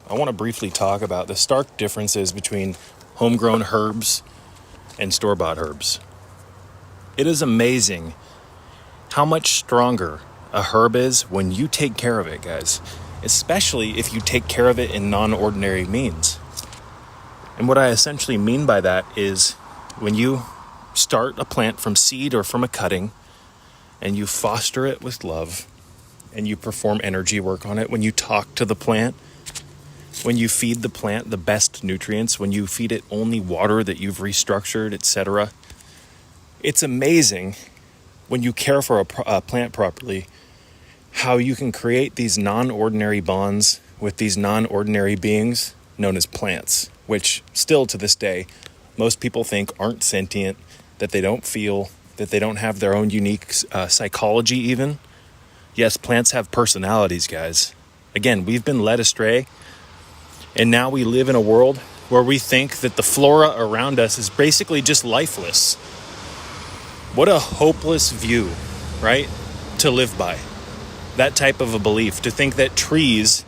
I want to briefly talk about the stark differences between homegrown herbs and store-bought herbs. It is amazing how much stronger a herb is when you take care of it, guys, especially if you take care of it in non-ordinary means. And what I essentially mean by that is when you start a plant from seed or from a cutting and you foster it with love and you perform energy work on it, when you talk to the plant, when you feed the plant the best nutrients, when you feed it only water that you've restructured, etc. It's amazing when you care for a plant properly, how you can create these non-ordinary bonds with these non-ordinary beings known as plants, which still to this day, most people think aren't sentient, that they don't feel, that they don't have their own unique psychology even. Yes, plants have personalities, guys. Again, we've been led astray. And now we live in a world where we think that the flora around us is basically just lifeless. What a hopeless view, right? To live by. That type of a belief. To think that trees,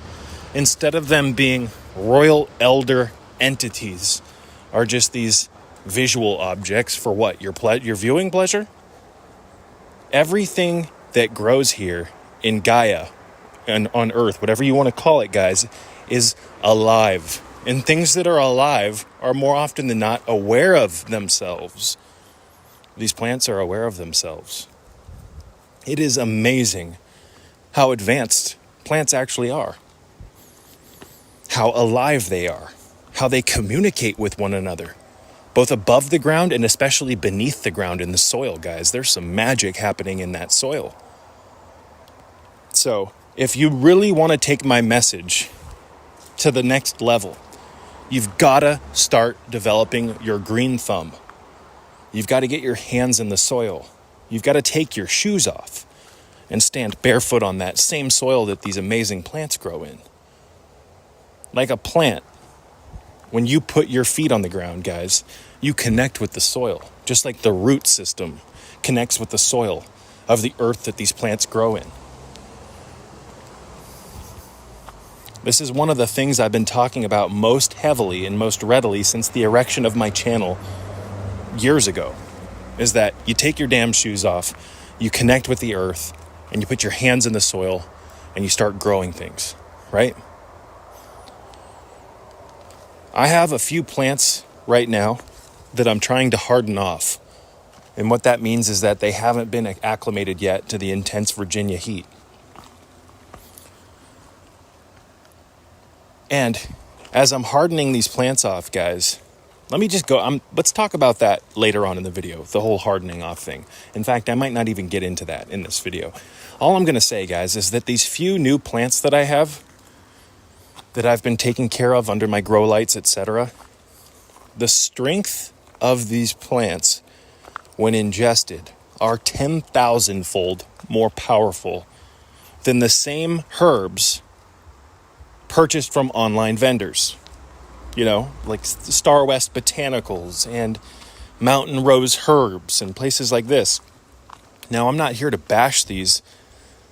instead of them being royal elder entities, are just these visual objects for what? Your viewing pleasure? Everything that grows here in Gaia and on Earth, whatever you want to call it, guys, is alive. And things that are alive are more often than not aware of themselves. These plants are aware of themselves. It is amazing how advanced plants actually are. How alive they are. How they communicate with one another. Both above the ground and especially beneath the ground in the soil, guys. There's some magic happening in that soil. So, if you really want to take my message to the next level, you've got to start developing your green thumb. You've got to get your hands in the soil. You've got to take your shoes off and stand barefoot on that same soil that these amazing plants grow in. Like a plant, when you put your feet on the ground, guys, you connect with the soil, just like the root system connects with the soil of the earth that these plants grow in. This is one of the things I've been talking about most heavily and most readily since the erection of my channel years ago, is that you take your damn shoes off, you connect with the earth, and you put your hands in the soil, and you start growing things, right? I have a few plants right now that I'm trying to harden off. And what that means is that they haven't been acclimated yet to the intense Virginia heat. And as I'm hardening these plants off, guys, let's talk about that later on in the video, the whole hardening off thing. In fact, I might not even get into that in this video. All I'm going to say, guys, is that these few new plants that I have, that I've been taking care of under my grow lights, etc., the strength of these plants, when ingested, are 10,000-fold more powerful than the same herbs purchased from online vendors, like Star West Botanicals and Mountain Rose Herbs and places like this. Now, I'm not here to bash these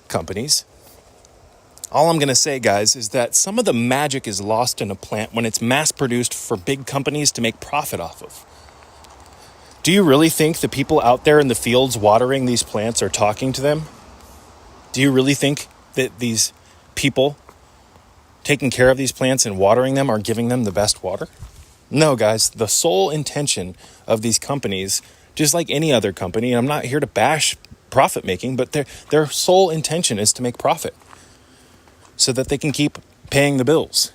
companies. All I'm going to say, guys, is that some of the magic is lost in a plant when it's mass-produced for big companies to make profit off of. Do you really think the people out there in the fields watering these plants are talking to them? Do you really think that these people taking care of these plants and watering them are giving them the best water? No, guys, the sole intention of these companies, just like any other company, and I'm not here to bash profit making, but their sole intention is to make profit so that they can keep paying the bills.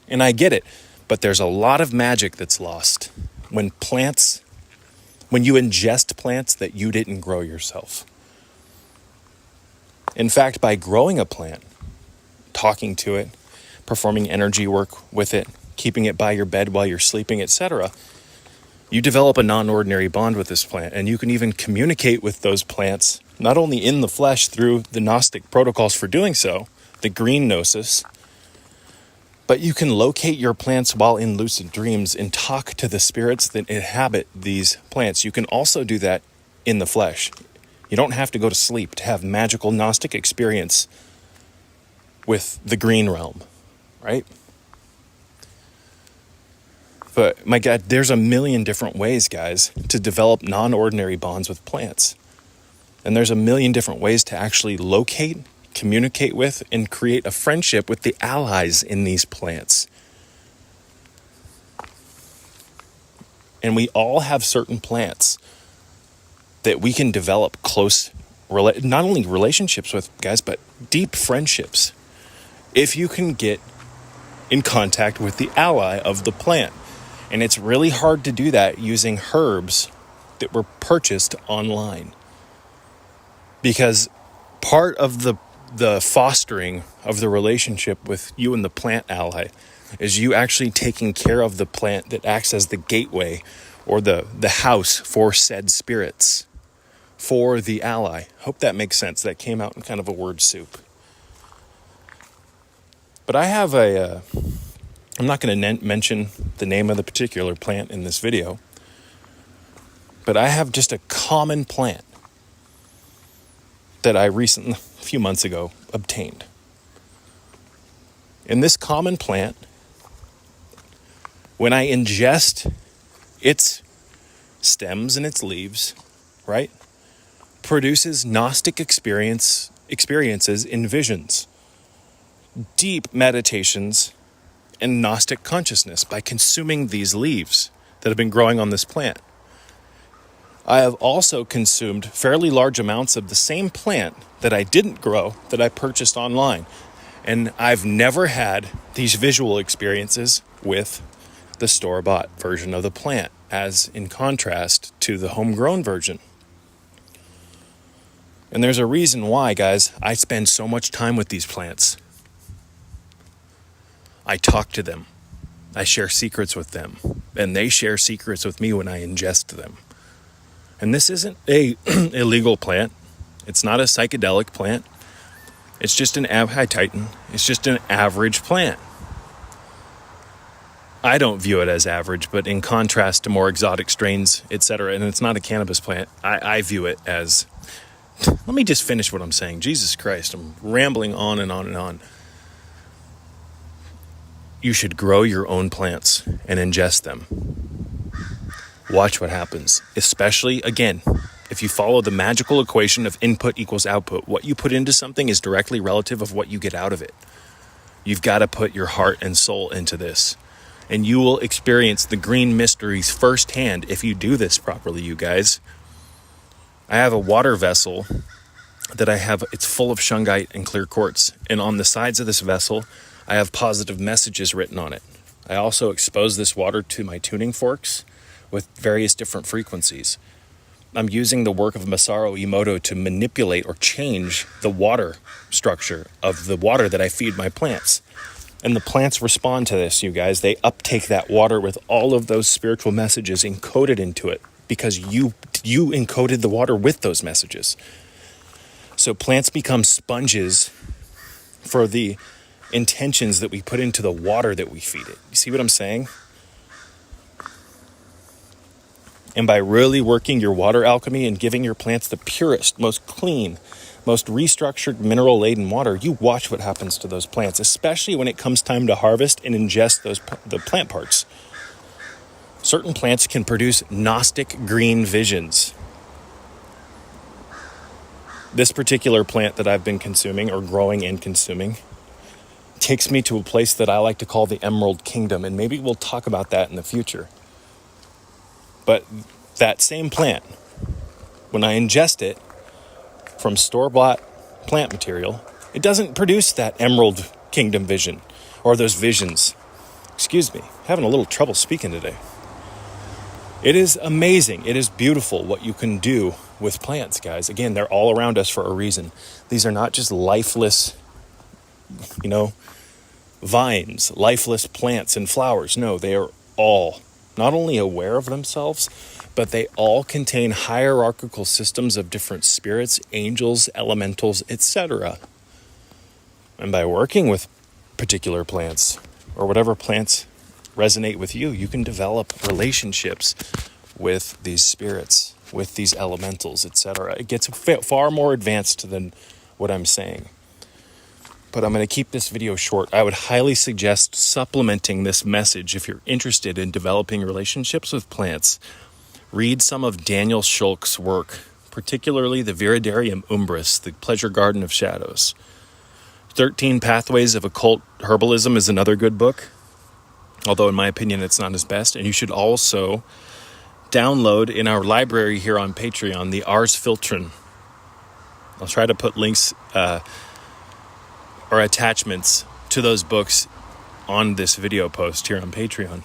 And I get it, but there's a lot of magic that's lost when you ingest plants that you didn't grow yourself. In fact, by growing a plant, talking to it, performing energy work with it, keeping it by your bed while you're sleeping, etc., you develop a non-ordinary bond with this plant, and you can even communicate with those plants, not only in the flesh through the Gnostic protocols for doing so, the green Gnosis, but you can locate your plants while in lucid dreams and talk to the spirits that inhabit these plants. You can also do that in the flesh. You don't have to go to sleep to have magical Gnostic experience with the green realm, right? But my God, there's a million different ways, guys, to develop non-ordinary bonds with plants. And there's a million different ways to actually locate, communicate with, and create a friendship with the allies in these plants. And we all have certain plants that we can develop close, not only relationships with, guys, but deep friendships. If you can get in contact with the ally of the plant. And it's really hard to do that using herbs that were purchased online. Because part of the fostering of the relationship with you and the plant ally is you actually taking care of the plant that acts as the gateway or the house for said spirits, for the ally. Hope that makes sense. That came out in kind of a word soup. But I have I'm not going to mention the name of the particular plant in this video, but I have just a common plant that I recently, a few months ago, obtained. And this common plant, when I ingest its stems and its leaves, right, produces Gnostic experiences in visions, deep meditations, and Gnostic consciousness by consuming these leaves that have been growing on this plant. I have also consumed fairly large amounts of the same plant that I didn't grow, that I purchased online. And I've never had these visual experiences with the store-bought version of the plant, as in contrast to the homegrown version. And there's a reason why, guys, I spend so much time with these plants. I talk to them. I share secrets with them. And they share secrets with me when I ingest them. And this isn't a illegal plant. It's not a psychedelic plant. It's just hi Titan. It's just an average plant. I don't view it as average, but in contrast to more exotic strains, etc., and it's not a cannabis plant, I view it as... Let me just finish what I'm saying. Jesus Christ, I'm rambling on and on and on. You should grow your own plants and ingest them. Watch what happens. Especially, again, if you follow the magical equation of input equals output, what you put into something is directly relative of what you get out of it. You've got to put your heart and soul into this. And you will experience the green mysteries firsthand if you do this properly, you guys. I have a water vessel that it's full of shungite and clear quartz. And on the sides of this vessel, I have positive messages written on it. I also expose this water to my tuning forks with various different frequencies. I'm using the work of Masaru Emoto to manipulate or change the water structure of the water that I feed my plants. And the plants respond to this, you guys. They uptake that water with all of those spiritual messages encoded into it because you encoded the water with those messages. So plants become sponges for the intentions that we put into the water that we feed it. You see what I'm saying? And by really working your water alchemy and giving your plants the purest, most clean, most restructured mineral-laden water, you watch what happens to those plants, especially when it comes time to harvest and ingest the plant parts. Certain plants can produce Gnostic green visions. This particular plant that I've been consuming or growing and consuming takes me to a place that I like to call the Emerald Kingdom, and maybe we'll talk about that in the future. But that same plant, when I ingest it from store-bought plant material, it doesn't produce that Emerald Kingdom vision, or those visions. Excuse me, having a little trouble speaking today. It is amazing. It is beautiful what you can do with plants, guys. Again, they're all around us for a reason. These are not just lifeless, vines, lifeless plants and flowers. No, they are all not only aware of themselves, but they all contain hierarchical systems of different spirits, angels, elementals, etc. And by working with particular plants, or whatever plants resonate with you, you can develop relationships with these spirits, with these elementals, etc. It gets far more advanced than what I'm saying. but I'm going to keep this video short. I would highly suggest supplementing this message if you're interested in developing relationships with plants. Read some of Daniel Shulke's work, particularly the Viridarium Umbris, the Pleasure Garden of Shadows. 13 Pathways of Occult Herbalism is another good book, although in my opinion it's not his best. And you should also download in our library here on Patreon the Ars Filtren. I'll try to put links or attachments to those books on this video post here on Patreon.